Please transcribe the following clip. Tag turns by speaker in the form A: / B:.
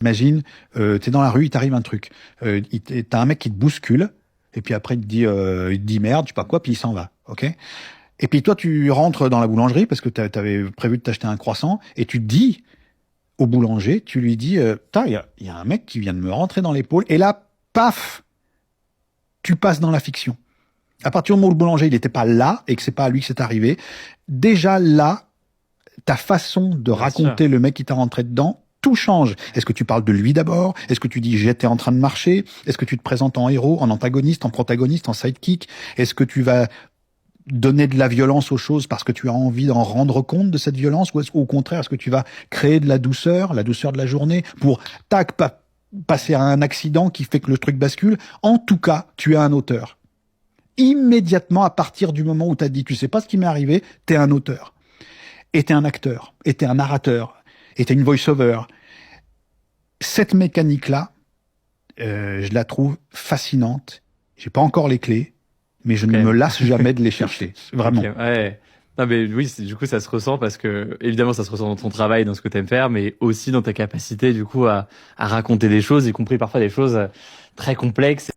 A: Imagine, t'es dans la rue, il t'arrive un truc. T'as un mec qui te bouscule, et puis après il te dit merde, je sais pas quoi, puis il s'en va, ok? Et puis toi, tu rentres dans la boulangerie parce que t'avais prévu de t'acheter un croissant, et tu te dis au boulanger, tu lui dis, putain, il y a un mec qui vient de me rentrer dans l'épaule, et là, paf, tu passes dans la fiction. À partir du moment où le boulanger, il n'était pas là, et que c'est pas à lui que c'est arrivé, déjà là, ta façon de
B: Bien sûr.
A: raconter le mec qui t'a rentré dedans, tout change. Est-ce que tu parles de lui d'abord? Est-ce que tu dis j'étais en train de marcher? Est-ce que tu te présentes en héros, en antagoniste, en protagoniste, en sidekick? Est-ce que tu vas donner de la violence aux choses parce que tu as envie d'en rendre compte de cette violence? Ou au contraire, est-ce que tu vas créer de la douceur de la journée pour, tac, passer à un accident qui fait que le truc bascule? En tout cas, tu es un auteur. Immédiatement, à partir du moment où tu as dit tu sais pas ce qui m'est arrivé, tu es un auteur. Et t'es un acteur, et t'es un narrateur, et t'es une voice-over. Cette mécanique-là, je la trouve fascinante. J'ai pas encore les clés, mais je
B: Ok.
A: ne me lasse jamais de les chercher.
B: Ok,
A: Vraiment.
B: ouais. Non, mais oui, du coup, ça se ressent parce que, évidemment, ça se ressent dans ton travail, dans ce que tu aimes faire, mais aussi dans ta capacité, du coup, à raconter des choses, y compris parfois des choses très complexes.